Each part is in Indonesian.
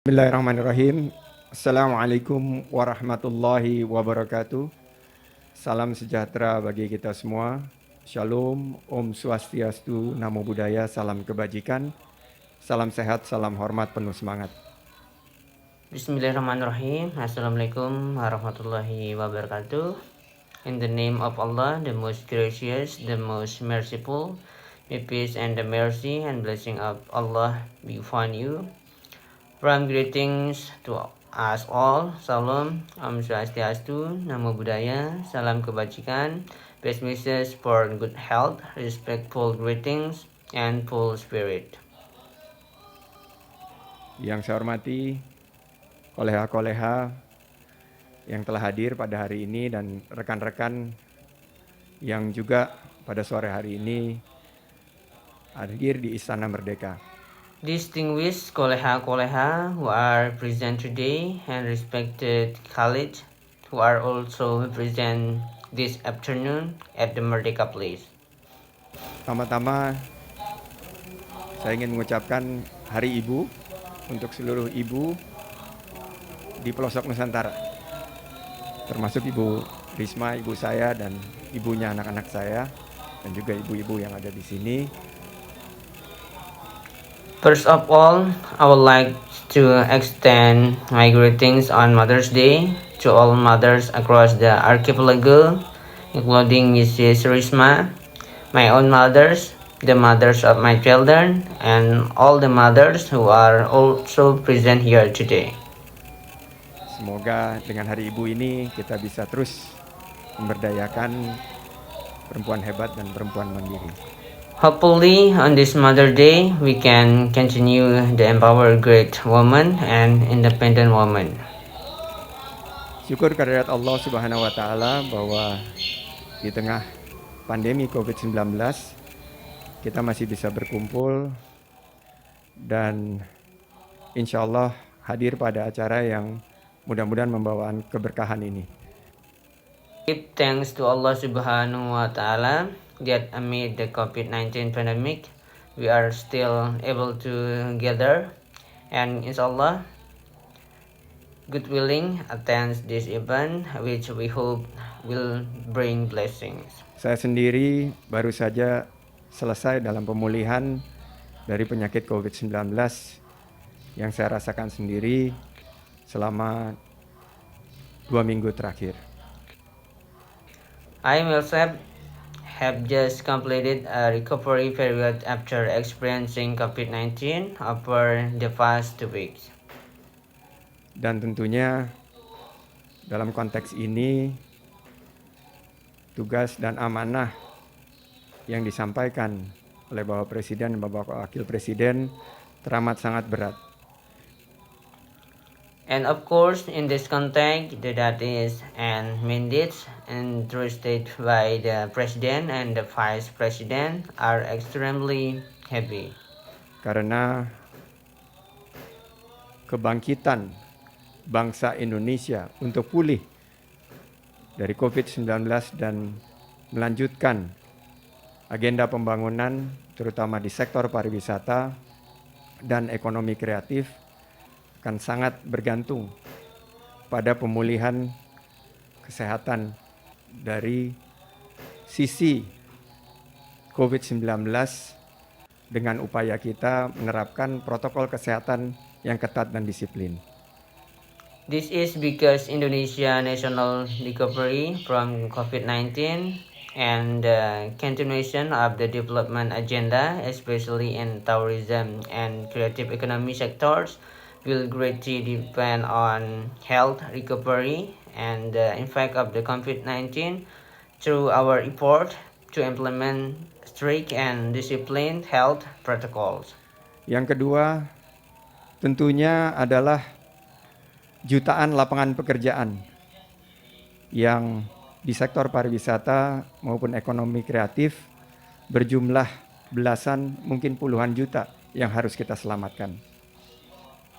Bismillahirrahmanirrahim. Assalamualaikum warahmatullahi wabarakatuh. Salam sejahtera bagi kita semua. Shalom, Om Swastiastu, Namo Buddhaya, salam kebajikan. Salam sehat, salam hormat, penuh semangat. Bismillahirrahmanirrahim. Assalamualaikum warahmatullahi wabarakatuh. In the name of Allah, the most gracious, the most merciful, may peace and the mercy and blessing of Allah be upon you. From greetings to us all, Salam, Om Swastiastu, Namo Buddhaya, salam kebajikan, best wishes for good health, respectful greetings, and full spirit. Yang saya hormati koleha-koleha yang telah hadir pada hari ini dan rekan-rekan yang juga pada sore hari ini hadir di Istana Merdeka. Distinguished koleha-koleha who are present today and respected colleagues who are also present this afternoon at the Merdeka Place. Pertama-tama saya ingin mengucapkan Hari Ibu untuk seluruh ibu di pelosok Nusantara, termasuk Ibu Risma, ibu saya dan ibunya anak-anak saya, dan juga ibu-ibu yang ada di sini. First of all, I would like to extend my greetings on Mother's Day to all mothers across the archipelago, including Mrs. Risma, my own mothers, the mothers of my children, and all the mothers who are also present here today. Semoga dengan Hari Ibu ini kita bisa terus memberdayakan perempuan hebat dan perempuan mandiri. Hopefully, on this Mother Day, we can continue the empower great woman and independent woman. Syukur kehadirat Allah Subhanahu wa Ta'ala bahwa di tengah pandemi COVID-19 kita masih bisa berkumpul dan insya Allah hadir pada acara yang mudah-mudahan membawa keberkahan ini. Give thanks to Allah Subhanahu wa Ta'ala that amid the COVID-19 pandemic, we are still able to gather, and inshallah, good willing attends this event, which we hope will bring blessings. Saya sendiri baru saja selesai dalam pemulihan dari penyakit COVID-19 yang saya rasakan sendiri selama 2 minggu terakhir. I myself have just completed a recovery period after experiencing COVID-19 over the past 2 weeks. Dan tentunya dalam konteks ini tugas dan amanah yang disampaikan oleh Bapak Presiden dan Bapak Wakil Presiden teramat sangat berat. And of course, in this context, the duties and mandates entrusted by the President and the Vice President are extremely heavy. Karena kebangkitan bangsa Indonesia untuk pulih dari COVID-19 dan melanjutkan agenda pembangunan terutama di sektor pariwisata dan ekonomi kreatif akan sangat bergantung pada pemulihan kesehatan dari sisi COVID-19 dengan upaya kita menerapkan protokol kesehatan yang ketat dan disiplin. This is because Indonesia national recovery from COVID-19 and the continuation of the development agenda, especially in tourism and creative economy sectors, will greatly depend on health recovery and the impact of the COVID-19 through our effort to implement strict and disciplined health protocols. Yang kedua, tentunya adalah jutaan lapangan pekerjaan yang di sektor pariwisata maupun ekonomi kreatif berjumlah belasan mungkin puluhan juta yang harus kita selamatkan.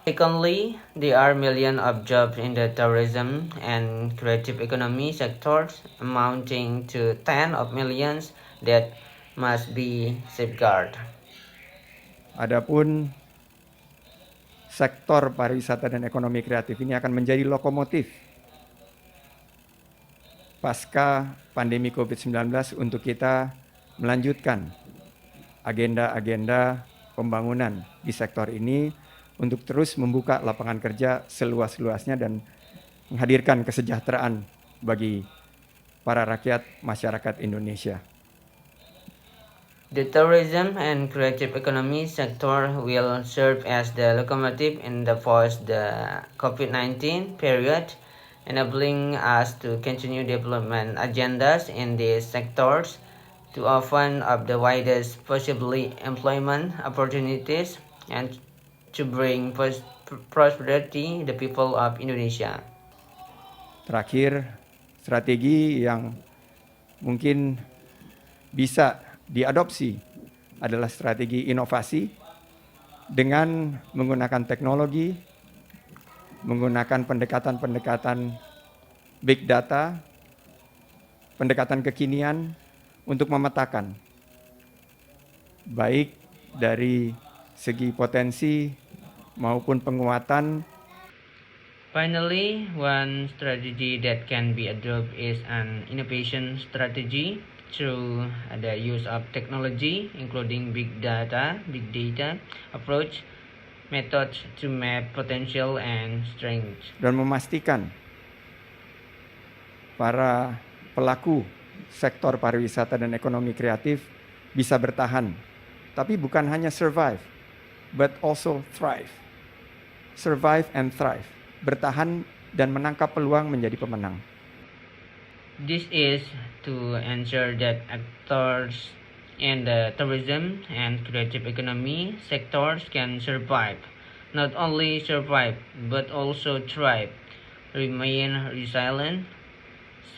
Secondly, there are millions of jobs in the tourism and creative economy sectors amounting to tens of millions that must be safeguarded. Adapun sektor pariwisata dan ekonomi kreatif ini akan menjadi lokomotif pasca pandemi COVID-19 untuk kita melanjutkan agenda-agenda pembangunan di sektor ini untuk terus membuka lapangan kerja seluas-luasnya dan menghadirkan kesejahteraan bagi para rakyat masyarakat Indonesia. The tourism and creative economy sector will serve as the locomotive in the post the COVID-19 period, enabling us to continue development agendas in these sectors to open up the widest possibly employment opportunities and to bring prosperity the people of Indonesia. Terakhir, strategi yang mungkin bisa diadopsi adalah strategi inovasi dengan menggunakan teknologi, menggunakan pendekatan-pendekatan big data, pendekatan kekinian untuk memetakan baik dari segi potensi maupun penguatan. Finally, one strategy that can be adopted is an innovation strategy through the use of technology, including big data approach methods to map potential and strengths. Dan memastikan para pelaku sektor pariwisata dan ekonomi kreatif bisa bertahan. Tapi bukan hanya survive, but also thrive. Survive and thrive. Bertahan dan menangkap peluang menjadi pemenang. This is to ensure that actors in the tourism and creative economy sectors can survive. Not only survive, but also thrive, remain resilient,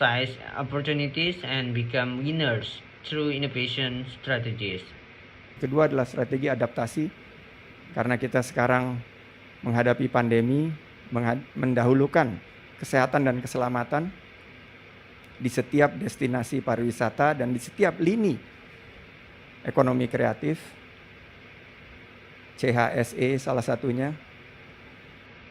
seize opportunities, and become winners through innovation strategies. Kedua adalah strategi adaptasi, karena kita sekarang menghadapi pandemi, mendahulukan kesehatan dan keselamatan di setiap destinasi pariwisata dan di setiap lini ekonomi kreatif. CHSE salah satunya.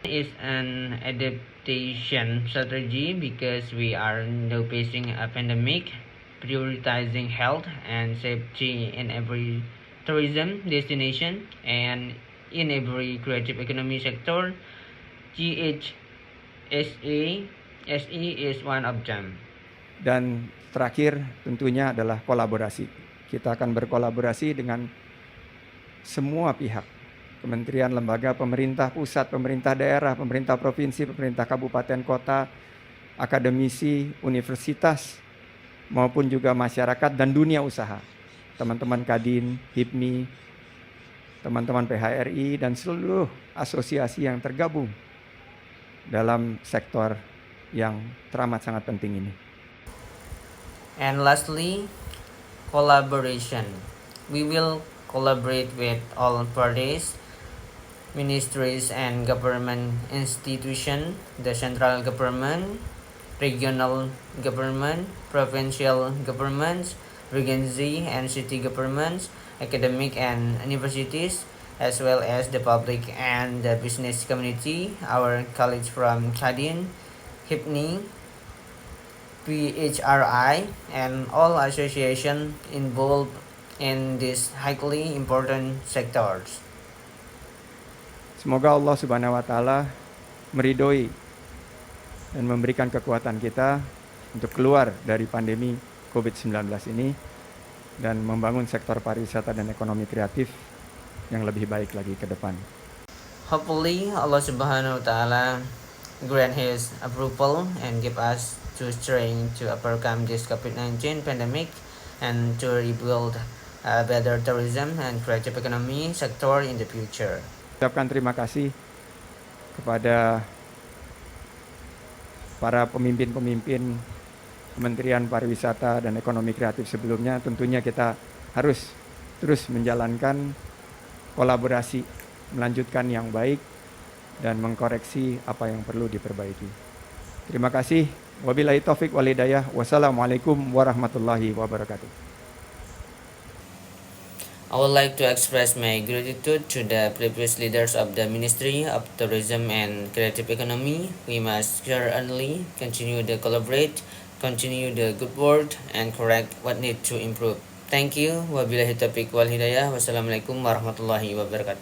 Is an adaptation strategy because we are now facing a pandemic, prioritizing health and safety in every tourism destination and in every creative economy sector. CHSE is one of them. Dan terakhir tentunya adalah kolaborasi. Kita akan berkolaborasi dengan semua pihak, kementerian, lembaga, pemerintah pusat, pemerintah daerah, pemerintah provinsi, pemerintah kabupaten kota, akademisi, universitas, maupun juga masyarakat dan dunia usaha. Teman-teman Kadin, HIPMI, teman-teman PHRI, dan seluruh asosiasi yang tergabung dalam sektor yang teramat sangat penting ini. And lastly, collaboration. We will collaborate with all parties, ministries and government institutions, the central government, regional government, provincial governments, regency and city governments, academic and universities, as well as the public and the business community, our colleagues from Kadin, HIPMI, PHRI, and all associations involved in these highly important sectors. Semoga Allah Subhanahu wa Ta'ala meridhoi dan memberikan kekuatan kita untuk keluar dari pandemi COVID-19 ini dan membangun sektor pariwisata dan ekonomi kreatif yang lebih baik lagi ke depan. Hopefully, Allah Subhanahu wa Ta'ala grant His approval and give us to strength to overcome this COVID-19 pandemic and to rebuild a better tourism and creative economy sector in the future. Ucapkan terima kasih kepada para pemimpin-pemimpin Kementerian Pariwisata dan Ekonomi Kreatif sebelumnya. Tentunya kita harus terus menjalankan kolaborasi, melanjutkan yang baik dan mengkoreksi apa yang perlu diperbaiki. Terima kasih. Wabillahi taufik wal hidayah. Wassalamualaikum warahmatullahi wabarakatuh. I would like to express my gratitude to the previous leaders of the Ministry of Tourism and Creative Economy. We must currently continue to collaborate, continue the good work, and correct what need to improve. Thank you. Wabillahi taufiq wal hidayah. Wassalamualaikum warahmatullahi wabarakatuh.